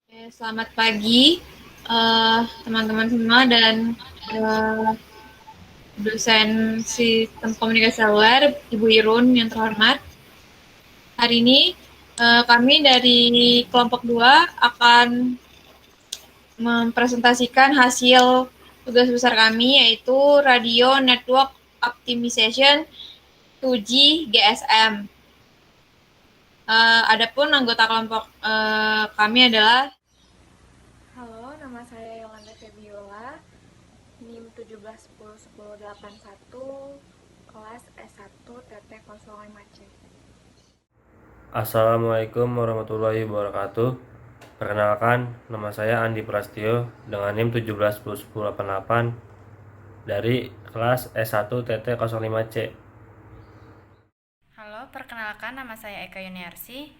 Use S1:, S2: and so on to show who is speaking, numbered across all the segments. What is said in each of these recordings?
S1: Selamat pagi teman-teman semua dan eh, dosen Sistem Komunikasi Seluler, Ibu Irun yang terhormat. Hari ini kami dari kelompok 2 akan mempresentasikan hasil tugas besar kami yaitu Radio Network Optimization 2G GSM. Adapun anggota kelompok kami adalah
S2: Halo, nama saya Yolanda Febiola, NIM 17101081, kelas S1 TT05C.
S3: Assalamualaikum warahmatullahi wabarakatuh. Perkenalkan, nama saya Andi Prastio dengan NIM 17101088 dari kelas S1 TT05C.
S4: Halo, perkenalkan nama saya Eka Yuniarsi,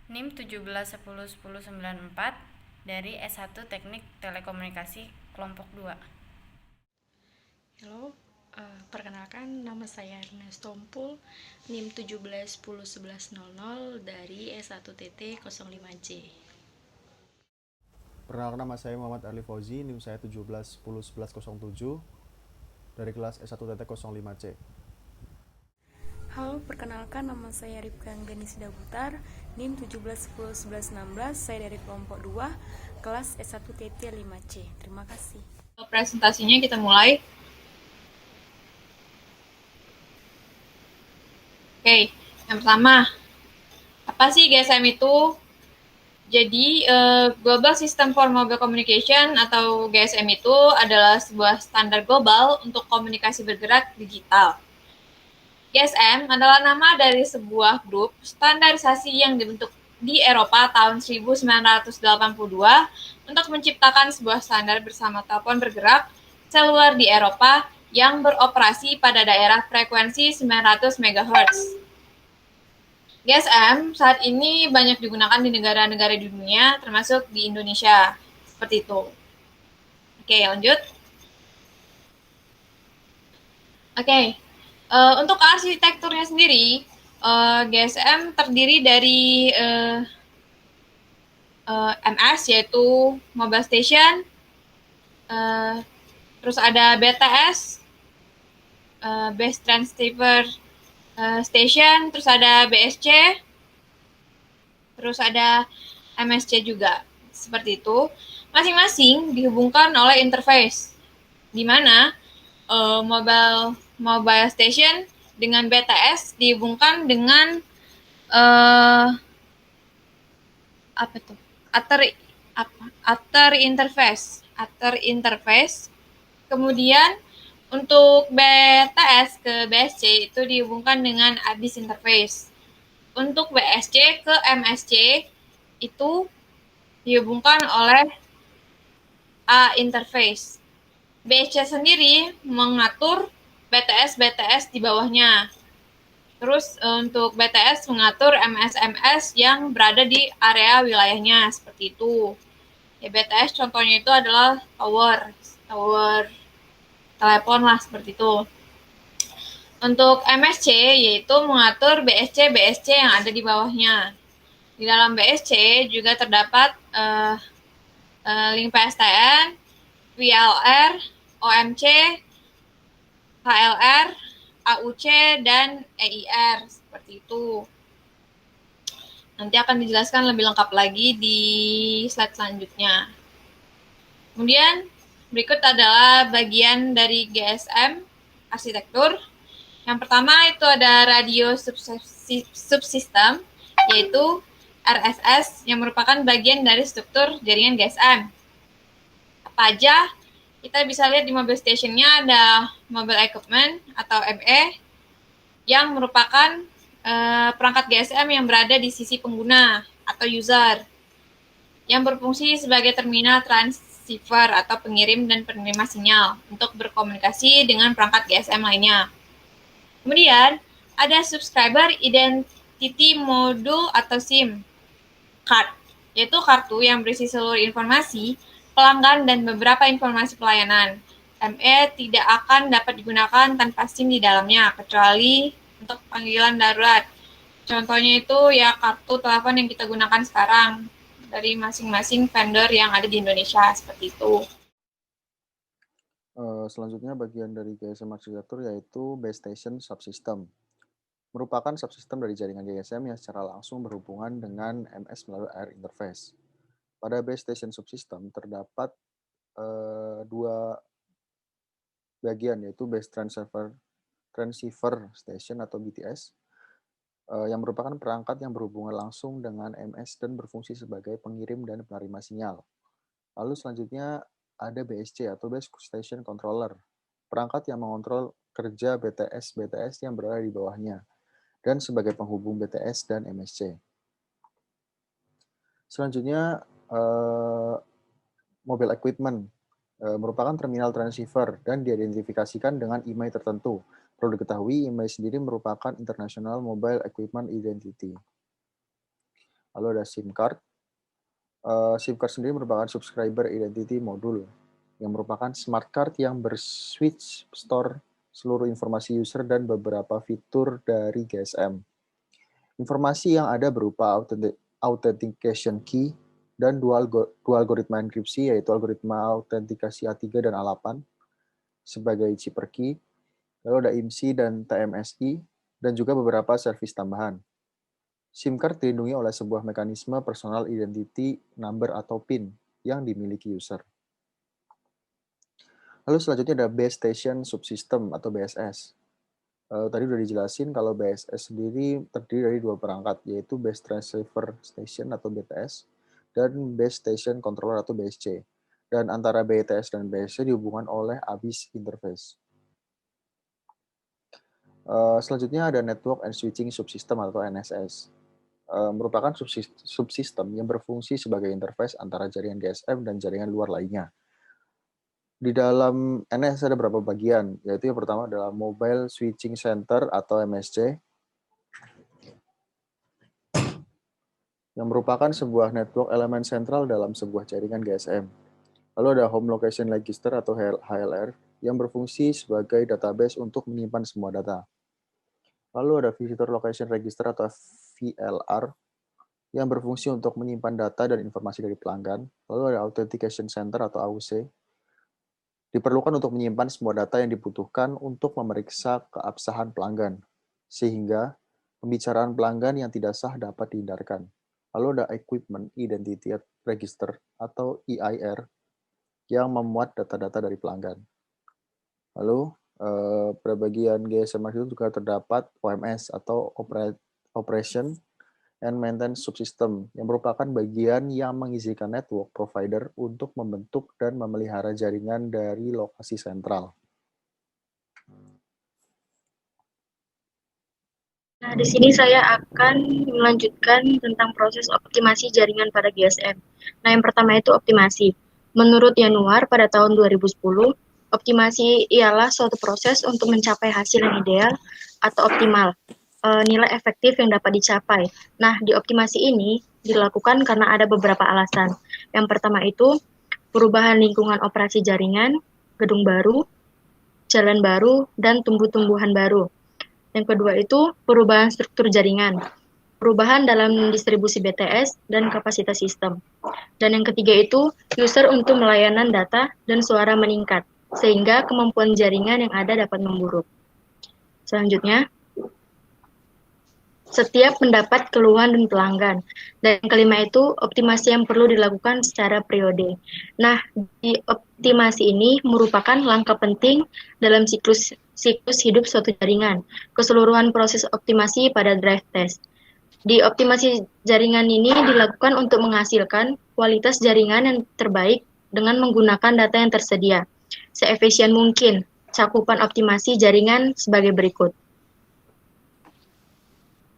S4: NIM 17101094 dari S1 Teknik Telekomunikasi Kelompok 2.
S5: Halo, perkenalkan nama saya Ernesto Ompul, NIM 17101100 dari S1 TT05C.
S6: Perkenalkan, nama saya Muhammad Arli Fauzi, NIM saya 17101107 dari kelas S1 TT05C.
S7: Halo, perkenalkan nama saya Ripka Angganis Dabutar, NIM 17101116, saya dari kelompok 2, kelas S1 TT5C. Terima kasih.
S1: presentasinya kita mulai. Oke, yang pertama, apa sih GSM itu? Jadi, Global System for Mobile Communication atau GSM itu adalah sebuah standar global untuk komunikasi bergerak digital. GSM adalah nama dari sebuah grup standarisasi yang dibentuk di Eropa tahun 1982 untuk menciptakan sebuah standar bersama telepon bergerak seluler di Eropa yang beroperasi pada daerah frekuensi 900 MHz. GSM saat ini banyak digunakan di negara-negara di dunia, termasuk di Indonesia. Seperti itu. Oke, lanjut. Oke, untuk arsitekturnya sendiri, GSM terdiri dari MS, yaitu Mobile Station, terus ada BTS, Base Transceiver Station, terus ada BSC, terus ada MSC juga. Seperti itu. Masing-masing dihubungkan oleh interface, di mana mobile station dengan BTS dihubungkan dengan Other interface. Kemudian untuk BTS ke BSC itu dihubungkan dengan Abyss interface. Untuk BSC ke MSC itu dihubungkan oleh A interface. BSC sendiri mengatur BTS di bawahnya. Terus untuk BTS mengatur MS yang berada di area wilayahnya, seperti itu. Ya, BTS contohnya itu adalah tower telepon lah, seperti itu. Untuk MSC yaitu mengatur BSC yang ada di bawahnya. Di dalam BSC juga terdapat link PSTN, VLR, OMC, HLR, AUC, dan EIR, seperti itu. Nanti akan dijelaskan lebih lengkap lagi di slide selanjutnya. Kemudian berikut adalah bagian dari GSM arsitektur. Yang pertama itu ada radio subsystem, yaitu RSS, yang merupakan bagian dari struktur jaringan GSM. Apa aja? Kita bisa lihat di mobile station-nya ada mobile equipment atau ME, yang merupakan perangkat GSM yang berada di sisi pengguna atau user, yang berfungsi sebagai terminal transceiver atau pengirim dan penerima sinyal untuk berkomunikasi dengan perangkat GSM lainnya. Kemudian ada subscriber identity module atau SIM card, yaitu kartu yang berisi seluruh informasi pelanggan dan beberapa informasi pelayanan. ME tidak akan dapat digunakan tanpa SIM di dalamnya, kecuali untuk panggilan darurat. Contohnya itu ya kartu telepon yang kita gunakan sekarang, dari masing-masing vendor yang ada di Indonesia, seperti itu.
S6: Selanjutnya bagian dari GSM Arsitektur yaitu Base Station Subsystem. Merupakan subsistem dari jaringan GSM yang secara langsung berhubungan dengan MS melalui air interface. Pada Base Station Subsystem terdapat dua bagian, yaitu Base Transceiver Station atau BTS, yang merupakan perangkat yang berhubungan langsung dengan MS dan berfungsi sebagai pengirim dan penerima sinyal. Lalu selanjutnya ada BSC atau Base Station Controller, perangkat yang mengontrol kerja BTS yang berada di bawahnya, dan sebagai penghubung BTS dan MSC. Selanjutnya, mobile equipment merupakan terminal transceiver dan diidentifikasikan dengan IMEI tertentu. Perlu diketahui, IMEI sendiri merupakan International Mobile Equipment Identity. Lalu ada SIM card. SIM card sendiri merupakan Subscriber Identity Module, yang merupakan smart card yang berswitch store seluruh informasi user dan beberapa fitur dari GSM. Informasi yang ada berupa authentication key dan dua algoritma enkripsi, yaitu algoritma autentikasi A3 dan A8 sebagai zipper key, lalu ada IMSI dan TMSI, dan juga beberapa servis tambahan. SIM card dilindungi oleh sebuah mekanisme Personal Identity Number atau PIN yang dimiliki user. Lalu selanjutnya ada Base Station Subsystem atau BSS. Tadi sudah dijelasin kalau BSS sendiri terdiri dari dua perangkat, yaitu Base Transceiver Station atau BTS dan Base Station Controller atau BSC. Dan antara BTS dan BSC dihubungkan oleh ABIS Interface. Selanjutnya ada Network and Switching Subsystem atau NSS. Merupakan subsistem yang berfungsi sebagai interface antara jaringan GSM dan jaringan luar lainnya. Di dalam NSS ada beberapa bagian, yaitu yang pertama adalah Mobile Switching Center atau MSC, yang merupakan sebuah network elemen sentral dalam sebuah jaringan GSM. Lalu ada Home Location Register atau HLR, yang berfungsi sebagai database untuk menyimpan semua data. Lalu ada Visitor Location Register atau VLR, yang berfungsi untuk menyimpan data dan informasi dari pelanggan. Lalu ada Authentication Center atau AUC, diperlukan untuk menyimpan semua data yang dibutuhkan untuk memeriksa keabsahan pelanggan, sehingga pembicaraan pelanggan yang tidak sah dapat dihindarkan. Lalu ada Equipment Identity Register atau EIR, yang memuat data-data dari pelanggan. Lalu, pada bagian GSM itu juga terdapat OMS atau Operation and Maintenance Subsystem, yang merupakan bagian yang mengizinkan network provider untuk membentuk dan memelihara jaringan dari lokasi sentral.
S8: Nah, di sini saya akan melanjutkan tentang proses optimasi jaringan pada GSM. Nah, yang pertama itu optimasi. Menurut Yanuar pada tahun 2010, optimasi ialah suatu proses untuk mencapai hasil yang ideal atau optimal, nilai efektif yang dapat dicapai. Nah, di optimasi ini dilakukan karena ada beberapa alasan. Yang pertama itu perubahan lingkungan operasi jaringan, gedung baru, jalan baru, dan tumbuh-tumbuhan baru. Yang kedua itu perubahan struktur jaringan, perubahan dalam distribusi BTS dan kapasitas sistem. Dan yang ketiga itu user untuk melayanan data dan suara meningkat, sehingga kemampuan jaringan yang ada dapat memburuk. Selanjutnya, setiap mendapat keluhan dan pelanggan. Dan yang kelima itu optimasi yang perlu dilakukan secara periode. Nah, di optimasi ini merupakan langkah penting dalam siklus hidup suatu jaringan. Keseluruhan proses optimasi pada drive test. Di optimasi jaringan ini dilakukan untuk menghasilkan kualitas jaringan yang terbaik dengan menggunakan data yang tersedia. Seefisien mungkin. Cakupan optimasi jaringan sebagai berikut.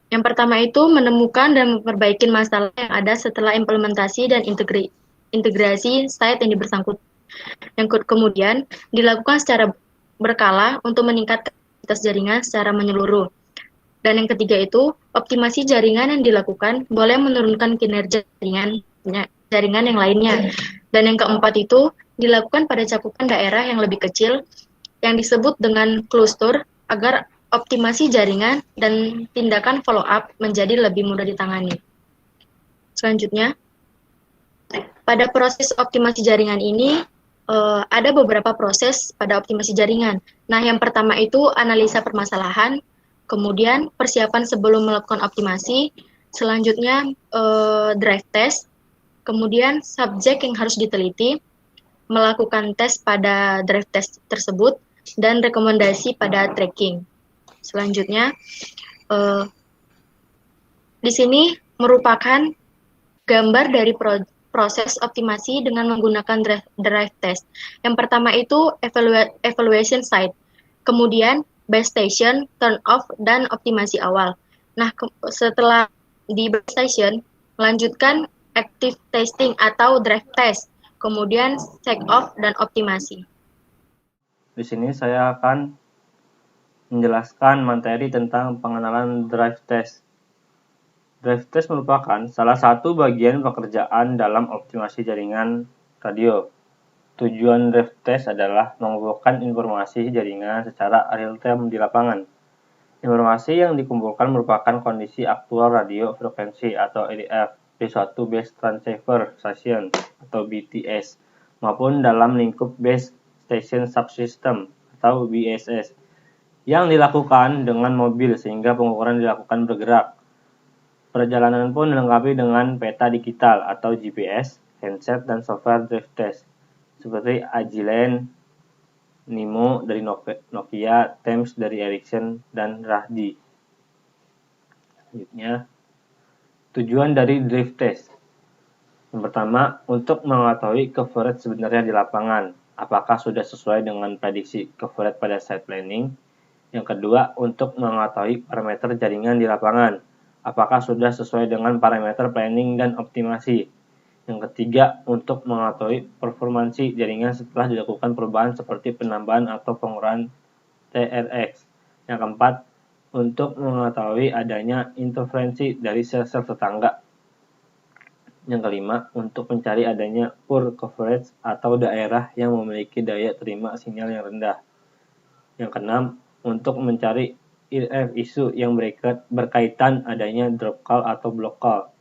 S8: Yang pertama itu menemukan dan memperbaiki masalah yang ada setelah implementasi dan integrasi site yang bersangkutan. Yang kemudian dilakukan secara berkala untuk meningkatkan kualitas jaringan secara menyeluruh. Dan yang ketiga itu optimasi jaringan yang dilakukan boleh menurunkan kinerja jaringan yang lainnya. Dan yang keempat itu dilakukan pada cakupan daerah yang lebih kecil yang disebut dengan cluster agar optimasi jaringan dan tindakan follow up menjadi lebih mudah ditangani. Selanjutnya, Pada proses optimasi jaringan ini, ada beberapa proses pada optimasi jaringan. Nah, yang pertama itu analisa permasalahan, kemudian persiapan sebelum melakukan optimasi, selanjutnya drive test, kemudian subjek yang harus diteliti, melakukan tes pada drive test tersebut, dan rekomendasi pada tracking. Selanjutnya, di sini merupakan gambar dari proses optimasi dengan menggunakan drive test. Yang pertama itu evaluation site, kemudian base station, turn off, dan optimasi awal. Nah, setelah di base station, melanjutkan active testing atau drive test, kemudian check off dan optimasi.
S3: Di sini saya akan menjelaskan materi tentang pengenalan drive test. Drive test merupakan salah satu bagian pekerjaan dalam optimasi jaringan radio. Tujuan drive test adalah mengumpulkan informasi jaringan secara real-time di lapangan. Informasi yang dikumpulkan merupakan kondisi aktual radio frekuensi atau RF di suatu base transceiver station atau BTS maupun dalam lingkup base station subsystem atau BSS yang dilakukan dengan mobil sehingga pengukuran dilakukan bergerak. Perjalanan pun dilengkapi dengan peta digital atau GPS, handset, dan software drive test seperti Agilent, Nimo dari Nokia, Thames dari Ericsson, dan Rahdi. Selanjutnya, tujuan dari drive test. Yang pertama, untuk mengetahui coverage sebenarnya di lapangan, apakah sudah sesuai dengan prediksi coverage pada site planning. Yang kedua, untuk mengetahui parameter jaringan di lapangan, apakah sudah sesuai dengan parameter planning dan optimasi. Yang ketiga, untuk mengetahui performansi jaringan setelah dilakukan perubahan seperti penambahan atau pengurangan TRX. Yang keempat, untuk mengetahui adanya interferensi dari sel-sel tetangga. Yang kelima, untuk mencari adanya poor coverage atau daerah yang memiliki daya terima sinyal yang rendah. Yang keenam, untuk mencari RF isu yang berkaitan adanya drop call atau block call.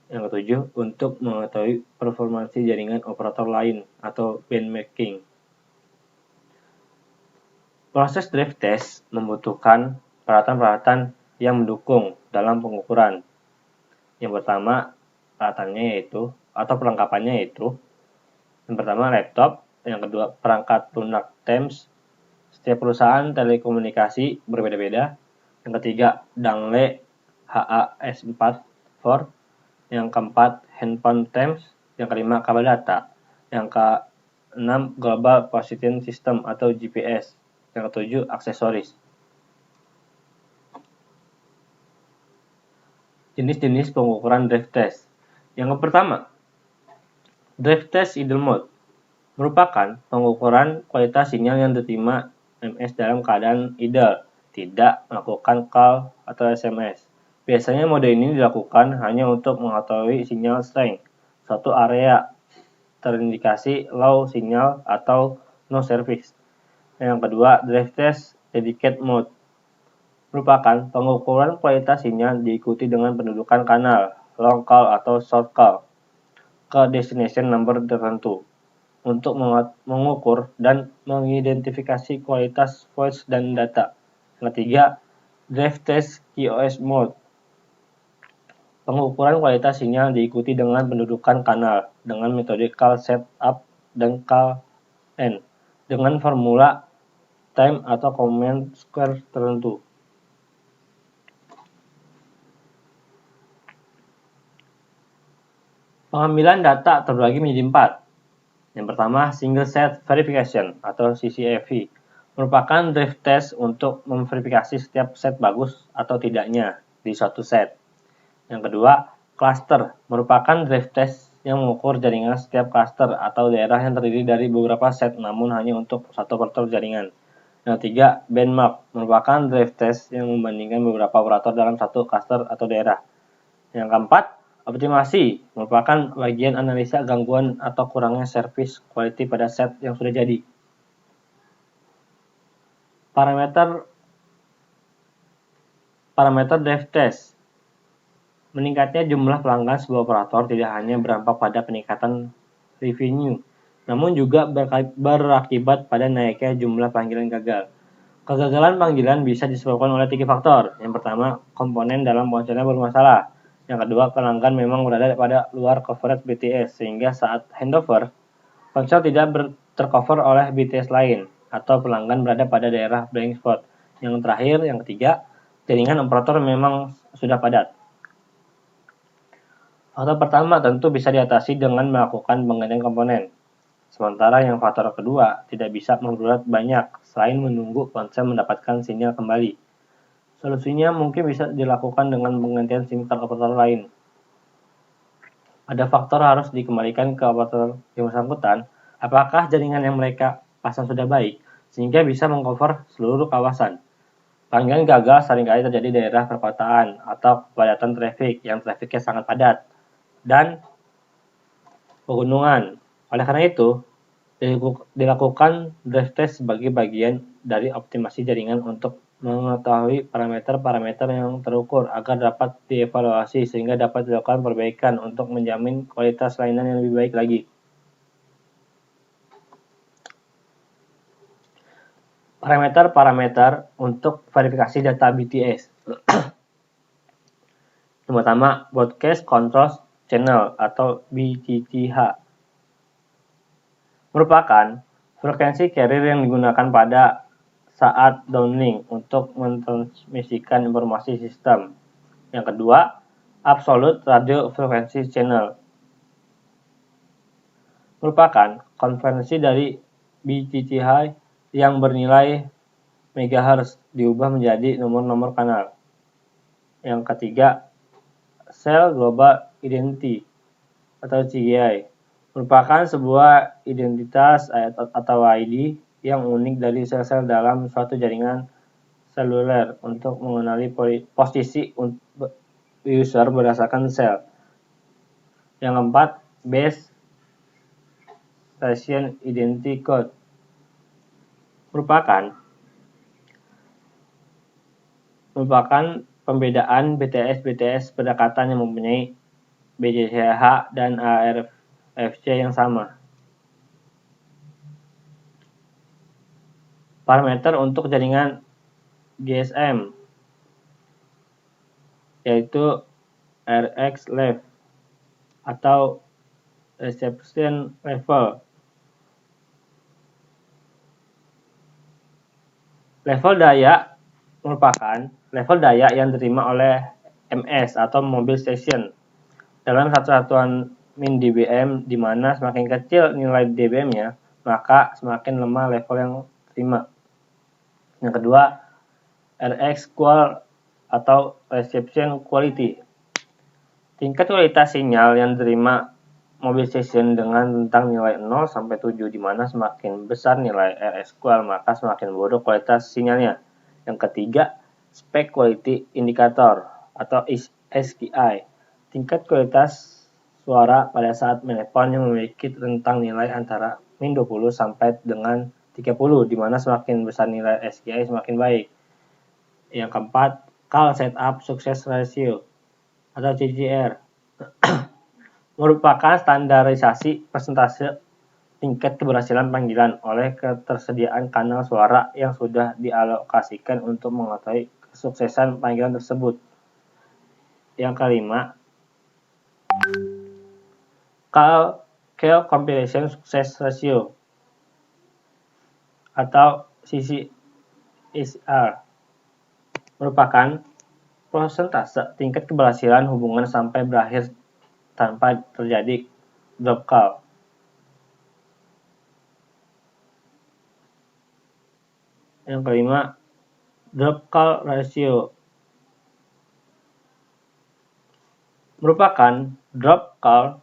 S3: Yang ketujuh, untuk mengetahui performansi jaringan operator lain atau benchmarking. Proses drive test membutuhkan peralatan-peralatan yang mendukung dalam pengukuran. Yang pertama, peralatannya yaitu atau perlengkapannya yaitu yang pertama laptop, yang kedua perangkat lunak Thames. Setiap perusahaan telekomunikasi berbeda-beda. Yang ketiga, dangle HAS4, yang keempat handphone Thames, yang kelima kabel data, yang keenam global positioning system atau GPS, yang ketujuh aksesoris. Jenis-jenis pengukuran drive test. Yang pertama, drive test idle mode merupakan pengukuran kualitas sinyal yang diterima MS dalam keadaan idle, tidak melakukan call atau SMS. Biasanya mode ini dilakukan hanya untuk mengetahui sinyal strength. Suatu area terindikasi low sinyal atau no service. Yang kedua, drive test dedicated mode merupakan pengukuran kualitas sinyal diikuti dengan pendudukan kanal, long call atau short call, ke destination number tertentu untuk mengukur dan mengidentifikasi kualitas voice dan data. Yang ketiga, drive test QoS mode. Pengukuran kualitas sinyal diikuti dengan pendudukan kanal dengan metode call setup dan call end dengan formula time atau command square tertentu. Pengambilan data terbagi menjadi 4. Yang pertama, single set verification atau CCAV merupakan drive test untuk memverifikasi setiap set bagus atau tidaknya di suatu set. Yang kedua, cluster merupakan drive test yang mengukur jaringan setiap cluster atau daerah yang terdiri dari beberapa set namun hanya untuk satu operator jaringan. Yang ketiga, benchmark merupakan drive test yang membandingkan beberapa operator dalam satu cluster atau daerah. Yang keempat, optimasi merupakan bagian analisa gangguan atau kurangnya service quality pada set yang sudah jadi. Parameter drive test. Meningkatnya jumlah pelanggan sebuah operator tidak hanya berdampak pada peningkatan revenue, namun juga berakibat pada naiknya jumlah panggilan gagal. Kegagalan panggilan bisa disebabkan oleh 3 faktor. Yang pertama, komponen dalam ponselnya bermasalah. Yang kedua, pelanggan memang berada pada luar coverage BTS, sehingga saat handover, ponsel tidak tercover oleh BTS lain, atau pelanggan berada pada daerah blind spot. Yang terakhir, yang ketiga, jaringan operator memang sudah padat. Faktor pertama tentu bisa diatasi dengan melakukan penggantian komponen. Sementara yang faktor kedua tidak bisa berbuat banyak selain menunggu ponsel mendapatkan sinyal kembali. Solusinya mungkin bisa dilakukan dengan penggantian SIM card operator lain. Ada faktor harus dikembalikan ke operator yang bersangkutan, apakah jaringan yang mereka pasang sudah baik, sehingga bisa mengcover seluruh kawasan. Panggilan gagal seringkali terjadi di daerah perkotaan atau kepadatan traffic yang trafiknya sangat padat dan pegunungan. Oleh karena itu, dilakukan drive test sebagai bagian dari optimasi jaringan untuk mengetahui parameter-parameter yang terukur agar dapat dievaluasi sehingga dapat dilakukan perbaikan untuk menjamin kualitas layanan yang lebih baik lagi. Parameter-parameter untuk verifikasi data BTS. Yang pertama, Broadcast Control Channel atau BCCH merupakan frekuensi carrier yang digunakan pada saat downlink untuk mentransmisikan informasi sistem. Yang kedua, Absolute Radio Frequency Channel merupakan konversi dari BCCH yang bernilai MHz diubah menjadi nomor-nomor kanal. Yang ketiga, Cell Global Identity atau CGI merupakan sebuah identitas atau ID yang unik dari sel-sel dalam suatu jaringan seluler untuk mengenali posisi user berdasarkan sel. Yang keempat, Base Station Identity Code merupakan pembedaan BTS berdekatan yang mempunyai BCCH dan ARFC yang sama. Parameter untuk jaringan GSM yaitu RX Level atau Reception Level. Level daya merupakan level daya yang diterima oleh MS atau Mobile Station dalam satu satuan min dBm, di mana semakin kecil nilai dBm-nya, maka semakin lemah level yang diterima. Yang kedua, RX Qual atau Reception Quality. Tingkat kualitas sinyal yang diterima Mobile Station dengan rentang nilai 0 sampai 7, di mana semakin besar nilai RX Qual, maka semakin buruk kualitas sinyalnya. Yang ketiga, Spec Quality Indicator atau SQI. Tingkat kualitas suara pada saat menelpon yang memiliki rentang nilai antara min 20 sampai dengan 30, di mana semakin besar nilai SQI semakin baik. Yang keempat, Call Setup Success Ratio atau CCR merupakan standarisasi persentase tingkat keberhasilan panggilan oleh ketersediaan kanal suara yang sudah dialokasikan untuk mengetahui kesuksesan panggilan tersebut. Yang kelima, Call Completion Success Ratio atau CCSR merupakan persentase tingkat keberhasilan hubungan sampai berakhir tanpa terjadi drop call. Yang kelima, drop call ratio merupakan drop call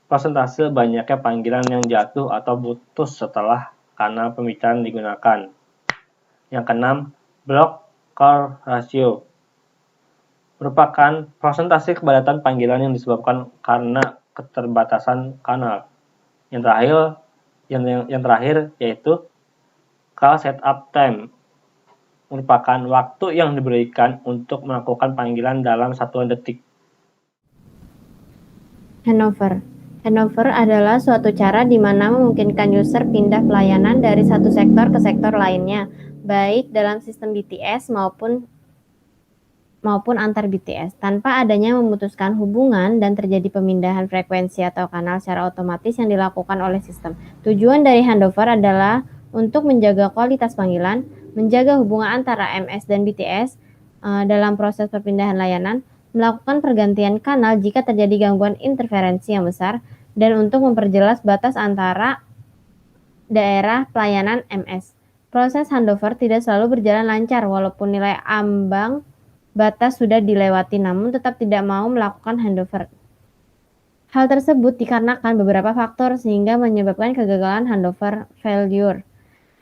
S3: persentase banyaknya panggilan yang jatuh atau putus setelah kanal pembicaraan digunakan. Yang keenam, block call ratio merupakan persentase kepadatan panggilan yang disebabkan karena keterbatasan kanal. Yang terakhir yaitu call setup time merupakan waktu yang diberikan untuk melakukan panggilan dalam satuan detik.
S9: Handover. Handover adalah suatu cara di mana memungkinkan user pindah pelayanan dari satu sektor ke sektor lainnya, baik dalam sistem BTS maupun antar BTS, tanpa adanya memutuskan hubungan dan terjadi pemindahan frekuensi atau kanal secara otomatis yang dilakukan oleh sistem. Tujuan dari handover adalah untuk menjaga kualitas panggilan, menjaga hubungan antara MS dan BTS dalam proses perpindahan layanan, melakukan pergantian kanal jika terjadi gangguan interferensi yang besar, dan untuk memperjelas batas antara daerah pelayanan MS. Proses handover tidak selalu berjalan lancar walaupun nilai ambang batas sudah dilewati, namun tetap tidak mau melakukan handover. Hal tersebut dikarenakan beberapa faktor sehingga menyebabkan kegagalan handover failure.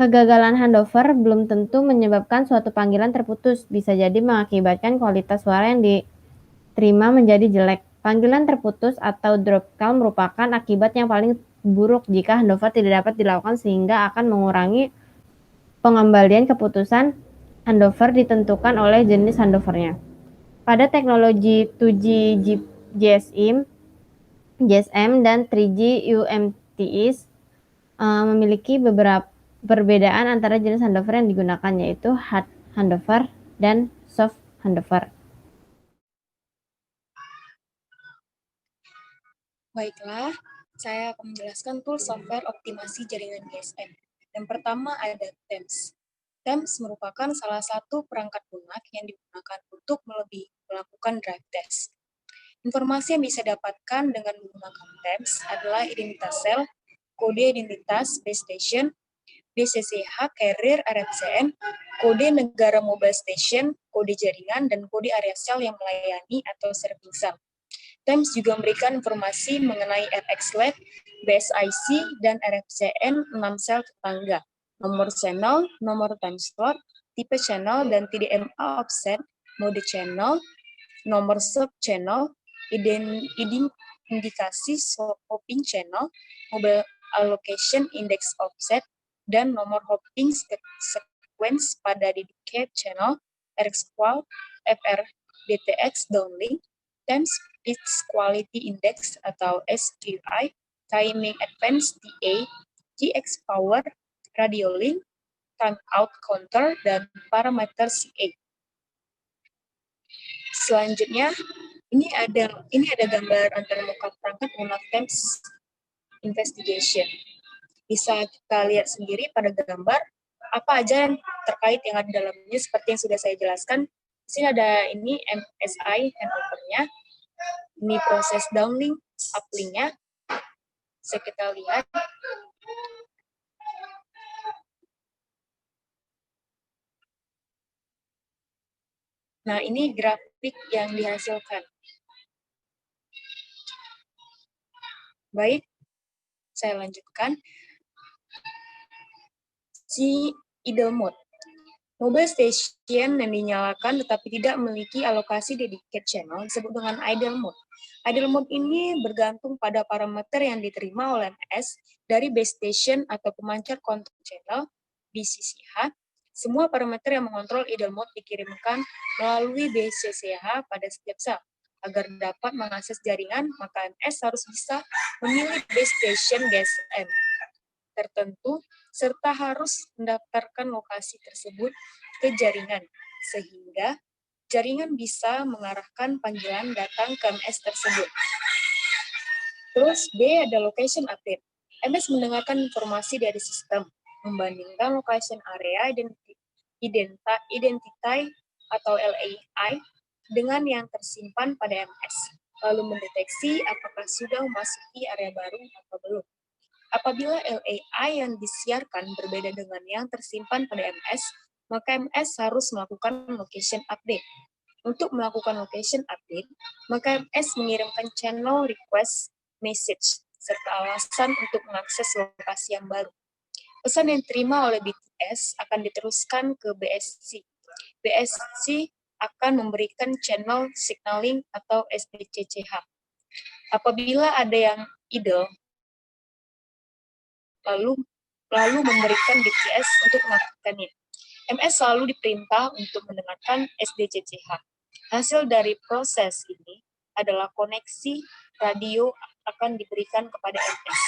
S9: Kegagalan handover belum tentu menyebabkan suatu panggilan terputus, bisa jadi mengakibatkan kualitas suara yang diterima menjadi jelek. Panggilan terputus atau drop call merupakan akibat yang paling buruk jika handover tidak dapat dilakukan sehingga akan mengurangi pengembalian keputusan handover ditentukan oleh jenis handovernya. Pada teknologi 2G GSM dan 3G UMTS memiliki beberapa perbedaan antara jenis handover yang digunakan, yaitu hard handover dan soft handover.
S10: Baiklah, saya akan menjelaskan tool software optimasi jaringan GSM. Yang pertama ada TEMS. TEMS merupakan salah satu perangkat lunak yang digunakan untuk melakukan drive test. Informasi yang bisa didapatkan dengan menggunakan TEMS adalah identitas sel, kode identitas base station, BCCH carrier RFCN, kode negara mobile station, kode jaringan, dan kode area sel yang melayani atau serving sel. TEMS juga memberikan informasi mengenai RX LED, BSIC, dan RFCN 6 sel tetangga, nomor channel, nomor time slot, tipe channel, dan TDMA offset, mode channel, nomor sub-channel, indikasi hopping channel, mobile allocation index offset, dan nomor hopping sequence pada dedicated channel, RxQual, FR-DTX downlink, TEMS Pitch Quality Index atau SQI, Timing Advance TA, GX Power, Radio Link, Timeout Counter, dan parameter CA. Selanjutnya, ini ada gambar antar muka perangkat menggunakan TEMS Investigation. Bisa kita lihat sendiri pada gambar apa aja yang terkait yang ada dalamnya seperti yang sudah saya jelaskan. Di sini ada ini MSI handover-nya. Ini proses downlink, uplink-nya. Bisa kita lihat. Nah, ini grafik yang dihasilkan. Baik, saya lanjutkan. Si idle mode. Mobile station yang dinyalakan tetapi tidak memiliki alokasi dedicated channel disebut dengan idle mode. Idle mode ini bergantung pada parameter yang diterima oleh MS dari base station atau pemancar kontrol channel BCCH. Semua parameter yang mengontrol idle mode dikirimkan melalui BCCH pada setiap sel. Agar dapat mengakses jaringan, maka MS harus bisa memilih base station GSM tertentu serta harus mendaftarkan lokasi tersebut ke jaringan, sehingga jaringan bisa mengarahkan panggilan datang ke MS tersebut. Terus B ada location update. MS mendengarkan informasi dari sistem, membandingkan location area identity atau LAI dengan yang tersimpan pada MS, lalu mendeteksi apakah sudah memasuki area baru atau belum. Apabila LAI yang disiarkan berbeda dengan yang tersimpan pada MS, maka MS harus melakukan location update. Untuk melakukan location update, maka MS mengirimkan channel request message serta alasan untuk mengakses lokasi yang baru. Pesan yang diterima oleh BTS akan diteruskan ke BSC. BSC akan memberikan channel signaling atau SDCCH. Apabila ada yang idle, lalu memberikan BTS untuk melakukannya. MS selalu diperintah untuk mendengarkan SDCCH. Hasil dari proses ini adalah koneksi radio akan diberikan kepada MS.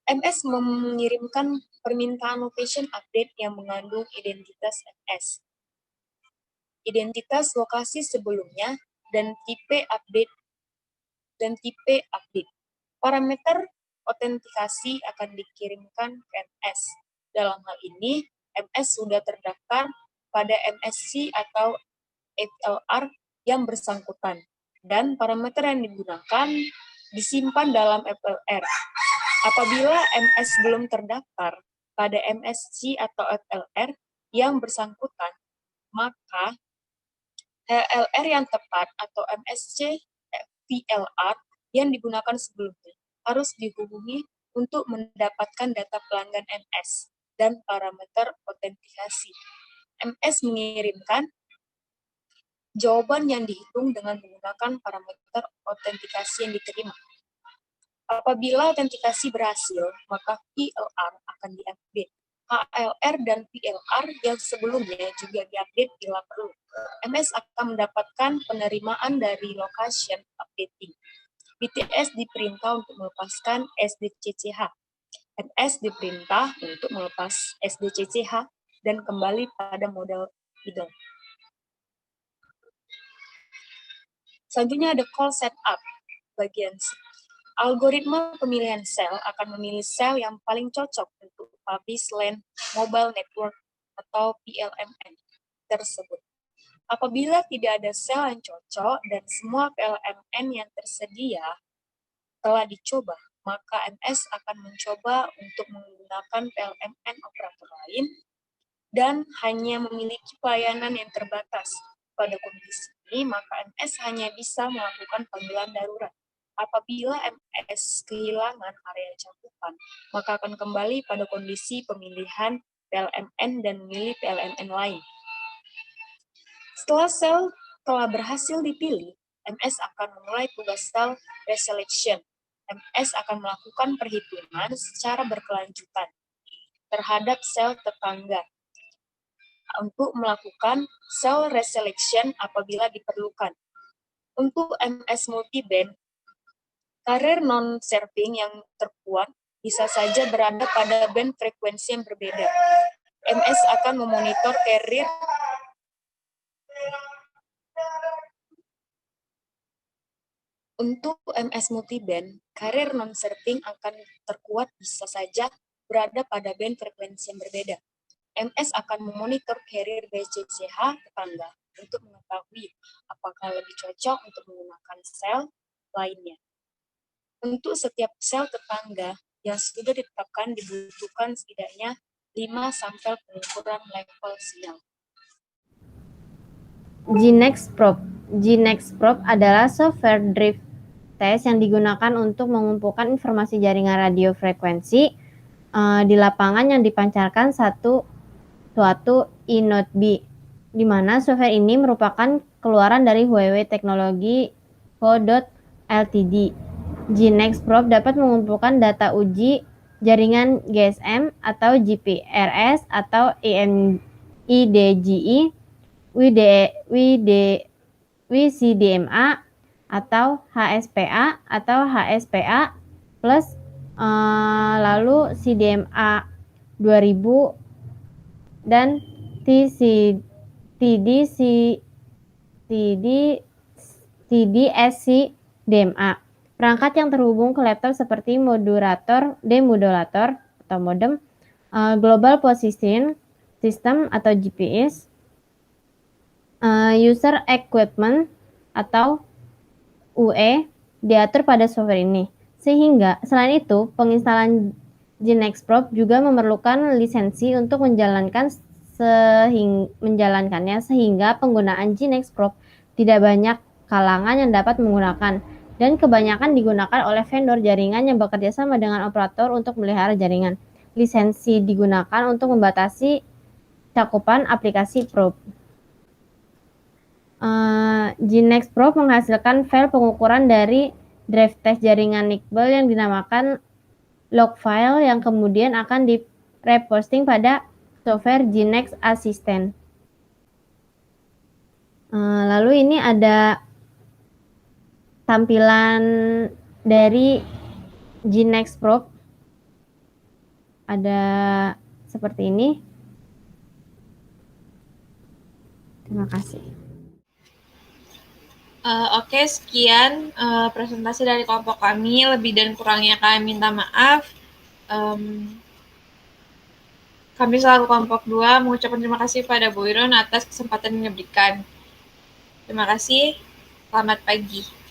S10: MS mengirimkan permintaan location update yang mengandung identitas MS, identitas lokasi sebelumnya, dan tipe update. Parameter autentikasi akan dikirimkan ke MS. Dalam hal ini, MS sudah terdaftar pada MSC atau FLR yang bersangkutan, dan parameter yang digunakan disimpan dalam FLR. Apabila MS belum terdaftar pada MSC atau FLR yang bersangkutan, maka FLR yang tepat atau MSC VLR yang digunakan sebelumnya harus dihubungi untuk mendapatkan data pelanggan MS dan parameter autentikasi. MS mengirimkan jawaban yang dihitung dengan menggunakan parameter autentikasi yang diterima. Apabila autentikasi berhasil, maka VLR akan diupdate. HLR dan VLR yang sebelumnya juga diupdate bila perlu. MS akan mendapatkan penerimaan dari location updating. BTS diperintah untuk melepaskan SDCCH. MS diperintah untuk melepas SDCCH dan kembali pada model idle. Selanjutnya ada call setup bagian C. Algoritma pemilihan sel akan memilih sel yang paling cocok untuk publish LAN mobile network atau PLMN tersebut. Apabila tidak ada sel yang cocok dan semua PLMN yang tersedia telah dicoba, maka MS akan mencoba untuk menggunakan PLMN operator lain dan hanya memiliki pelayanan yang terbatas. Pada kondisi ini, maka MS hanya bisa melakukan panggilan darurat. Apabila MS kehilangan area cakupan, maka akan kembali pada kondisi pemilihan PLMN dan memilih PLMN lain. Setelah sel telah berhasil dipilih, MS akan memulai tugas sel reselection. MS akan melakukan perhitungan secara berkelanjutan terhadap sel tetangga untuk melakukan cell reselection apabila diperlukan. Untuk MS multiband, karir non-serving yang terkuat bisa saja berada pada band frekuensi yang berbeda. MS akan memonitor karir untuk MS multiband, karir non-serving akan terkuat bisa saja berada pada band frekuensi yang berbeda. MS akan memonitor carrier BCCH tetangga untuk mengetahui apakah lebih cocok untuk menggunakan sel lainnya. Untuk setiap sel tetangga yang sudah ditetapkan dibutuhkan setidaknya 5 sampel pengukuran level sinyal.
S9: GNext Probe. GNext Probe adalah software drift test yang digunakan untuk mengumpulkan informasi jaringan radio frekuensi di lapangan yang dipancarkan suatu e-node B, di mana software ini merupakan keluaran dari Huawei Teknologi Co.Ltd. GNext Probe dapat mengumpulkan data uji jaringan GSM atau GPRS atau IDGI, WCDMA atau HSPA plus lalu CDMA 2000 dan TDSC DMA. Perangkat yang terhubung ke laptop seperti modulator, demodulator atau modem, Global Position System atau GPS, User Equipment atau UE diatur pada software ini. Sehingga selain itu, penginstalan GNext Probe juga memerlukan lisensi untuk menjalankannya sehingga penggunaan GNext Probe tidak banyak kalangan yang dapat menggunakan dan kebanyakan digunakan oleh vendor jaringan yang bekerja sama dengan operator untuk melihara jaringan. Lisensi digunakan untuk membatasi cakupan aplikasi probe. GNext Probe menghasilkan file pengukuran dari drive test jaringan NICBL yang dinamakan log file yang kemudian akan di-reposting pada software GNext Assistant. Lalu ini ada tampilan dari GeneX Probe ada seperti ini. Terima kasih.
S1: Oke, sekian presentasi dari kelompok kami. Lebih dan kurangnya kami minta maaf. Kami selaku kelompok 2 mengucapkan terima kasih pada Bu Iron atas kesempatan yang diberikan. Terima kasih. Selamat pagi.